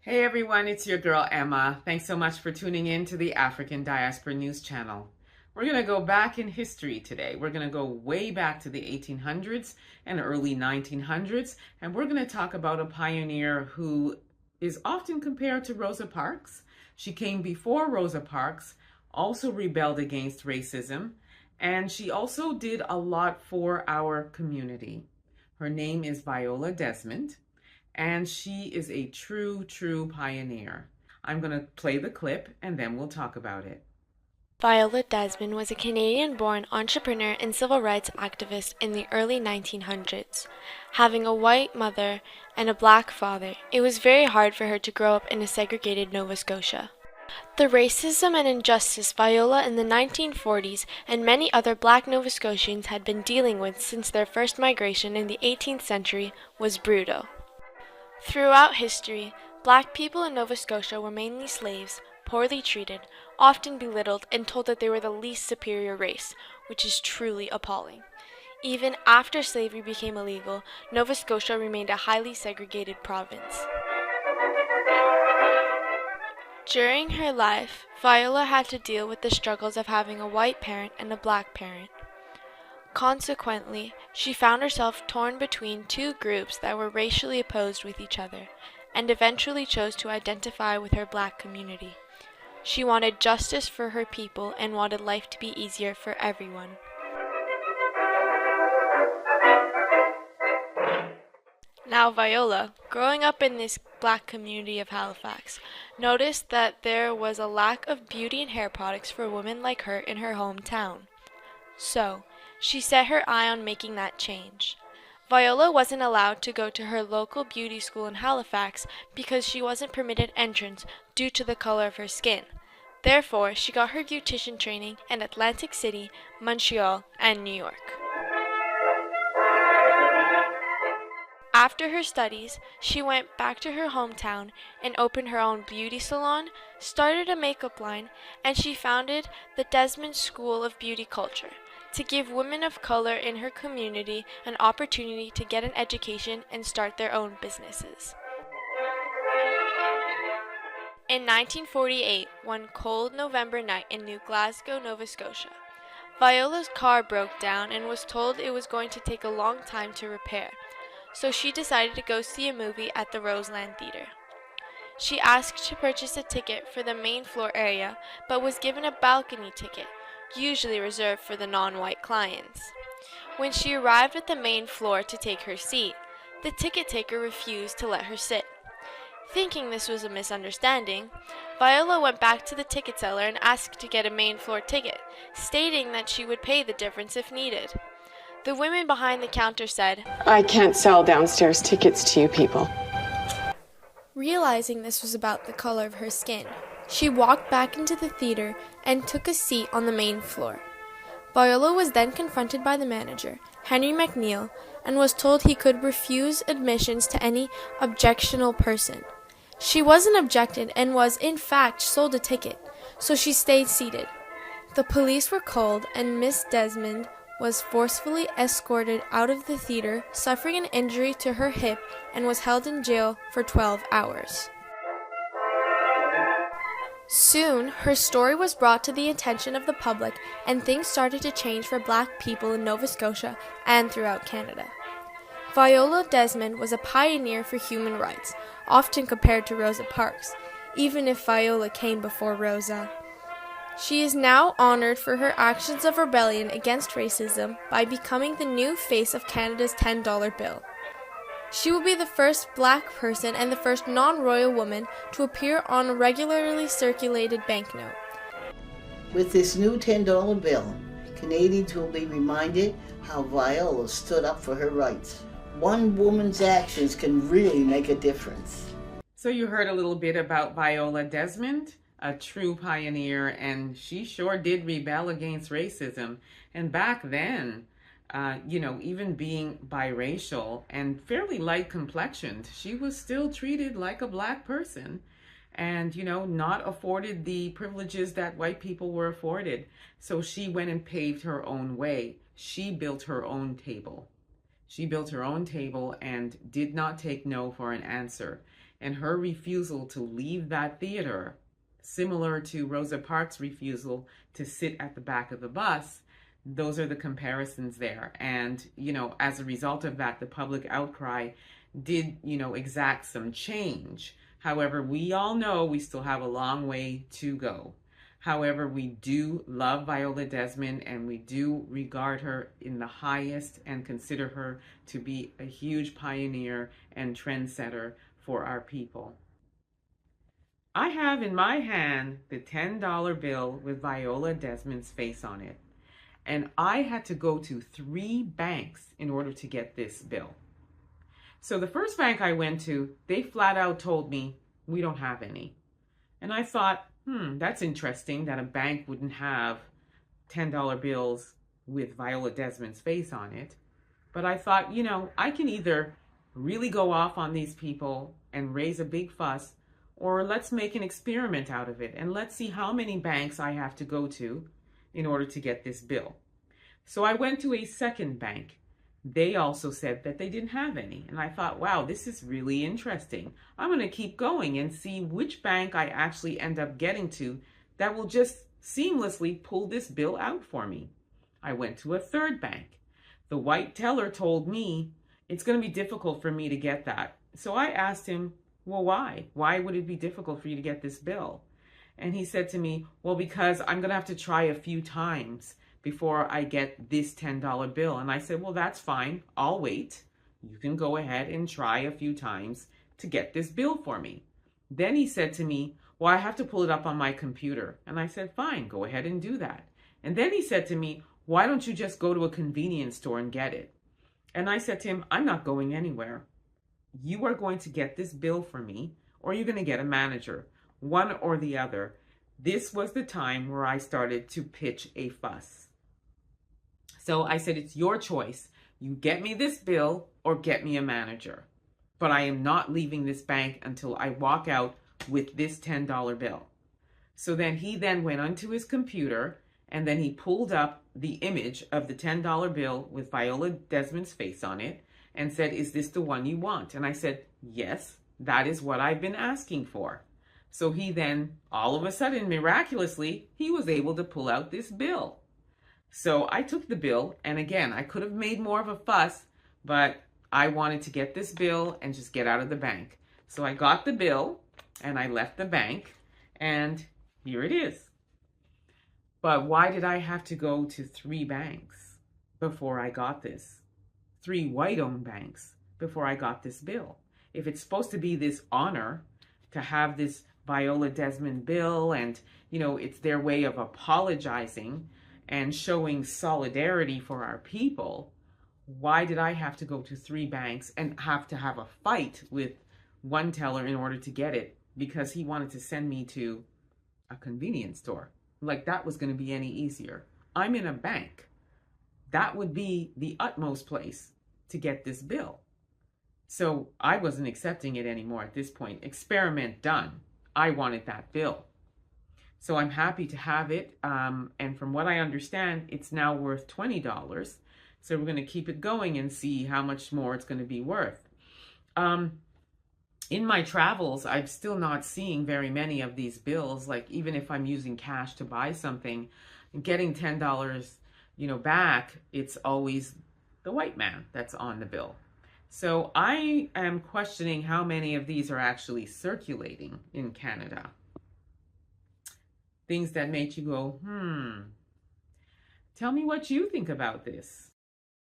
Hey everyone, it's your girl Emma. Thanks so much for tuning in to the African Diaspora News Channel. We're going to go back in history today. We're going to go way back to the 1800s and early 1900s, and we're going to talk about a pioneer who is often compared to Rosa Parks. She came before Rosa Parks, also rebelled against racism, and she also did a lot for our community. Her name is Viola Desmond, and she is a true pioneer. I'm going to play the clip and then we'll talk about it. Viola Desmond was a Canadian-born entrepreneur and civil rights activist in the early 1900s. Having a white mother and a black father, it was very hard for her to grow up in a segregated Nova Scotia. The racism and injustice Viola in the 1940s and many other black Nova Scotians had been dealing with since their first migration in the 18th century was brutal. Throughout history, black people in Nova Scotia were mainly slaves, poorly treated, often belittled, and told that they were the least superior race, which is truly appalling. Even after slavery became illegal, Nova Scotia remained a highly segregated province. During her life, Viola had to deal with the struggles of having a white parent and a black parent. Consequently, she found herself torn between two groups that were racially opposed with each other, and eventually chose to identify with her black community. She wanted justice for her people and wanted life to be easier for everyone. Now Viola, growing up in this black community of Halifax, noticed that there was a lack of beauty and hair products for women like her in her hometown. So, she set her eye on making that change. Viola wasn't allowed to go to her local beauty school in Halifax because she wasn't permitted entrance due to the color of her skin. Therefore, she got her beautician training in Atlantic City, Montreal, and New York. After her studies, she went back to her hometown and opened her own beauty salon, started a makeup line, and she founded the Desmond School of Beauty Culture to give women of color in her community an opportunity to get an education and start their own businesses. In 1948, one cold November night in New Glasgow, Nova Scotia, Viola's car broke down and was told it was going to take a long time to repair, so she decided to go see a movie at the Roseland Theatre. She asked to purchase a ticket for the main floor area, but was given a balcony ticket, usually reserved for the non-white clients. When she arrived at the main floor to take her seat, the ticket taker refused to let her sit. Thinking this was a misunderstanding, Viola went back to the ticket seller and asked to get a main floor ticket, stating that she would pay the difference if needed. The women behind the counter said, "I can't sell downstairs tickets to you people." Realizing this was about the color of her skin, she walked back into the theater and took a seat on the main floor. Viola was then confronted by the manager, Henry McNeil, and was told he could refuse admissions to any objectionable person. She wasn't objected and was, in fact, sold a ticket, so she stayed seated. The police were called and Miss Desmond was forcefully escorted out of the theater, suffering an injury to her hip, and was held in jail for 12 hours. Soon, her story was brought to the attention of the public, and things started to change for black people in Nova Scotia and throughout Canada. Viola Desmond was a pioneer for human rights, often compared to Rosa Parks, even if Viola came before Rosa. She is now honored for her actions of rebellion against racism by becoming the new face of Canada's $10 bill. She will be the first black person and the first non-royal woman to appear on a regularly circulated banknote. With this new $10 bill, Canadians will be reminded how Viola stood up for her rights. One woman's actions can really make a difference. So you heard a little bit about Viola Desmond, a true pioneer, and she sure did rebel against racism. And back then, even being biracial and fairly light complexioned, she was still treated like a black person and, not afforded the privileges that white people were afforded. So she went and paved her own way. She built her own table. She built her own table and did not take no for an answer. and her refusal to leave that theater, similar to Rosa Parks' refusal to sit at the back of the bus, those are the comparisons there. And, as a result of that, the public outcry did, exact some change. However, we all know we still have a long way to go. However, we do love Viola Desmond, and we do regard her in the highest and consider her to be a huge pioneer and trendsetter for our people. I have in my hand the $10 bill with Viola Desmond's face on it. And I had to go to 3 banks in order to get this bill. So the first bank I went to, they flat out told me, we don't have any. And I thought, that's interesting that a bank wouldn't have $10 bills with Viola Desmond's face on it. But I thought, I can either really go off on these people and raise a big fuss, or let's make an experiment out of it and let's see how many banks I have to go to in order to get this bill. So I went to a second bank. They also said that they didn't have any. And I thought, wow, this is really interesting. I'm going to keep going and see which bank I actually end up getting to that will just seamlessly pull this bill out for me. I went to a third bank. The white teller told me it's going to be difficult for me to get that. So I asked him, well, why? Why would it be difficult for you to get this bill? And he said to me, well, because I'm going to have to try a few times before I get this $10 bill. And I said, well, that's fine. I'll wait. You can go ahead and try a few times to get this bill for me. Then he said to me, well, I have to pull it up on my computer. And I said, fine, go ahead and do that. And then he said to me, why don't you just go to a convenience store and get it? And I said to him, I'm not going anywhere. You are going to get this bill for me, or you're going to get a manager, one or the other. This was the time where I started to pitch a fuss. So I said, it's your choice. You get me this bill or get me a manager. But I am not leaving this bank until I walk out with this $10 bill. So then he then went onto his computer and then he pulled up the image of the $10 bill with Viola Desmond's face on it and said, is this the one you want? And I said, yes, that is what I've been asking for. So he then, all of a sudden, miraculously, he was able to pull out this bill. So I took the bill, and again, I could have made more of a fuss, but I wanted to get this bill and just get out of the bank. So I got the bill, and I left the bank, and here it is. But why did I have to go to 3 banks before I got this? 3 white-owned banks before I got this bill. If it's supposed to be this honor to have this Viola Desmond bill and, it's their way of apologizing and showing solidarity for our people, why did I have to go to 3 banks and have to have a fight with one teller in order to get it because he wanted to send me to a convenience store? Like that was going to be any easier. I'm in a bank. That would be the utmost place to get this bill. So I wasn't accepting it anymore at this point. Experiment done. I wanted that bill. So I'm happy to have it. And from what I understand, it's now worth $20. So we're going to keep it going and see how much more it's going to be worth. In my travels, I'm still not seeing very many of these bills. Like even if I'm using cash to buy something, getting $10, back, it's always the white man that's on the bill. So I am questioning how many of these are actually circulating in Canada. Things that make you go, tell me what you think about this.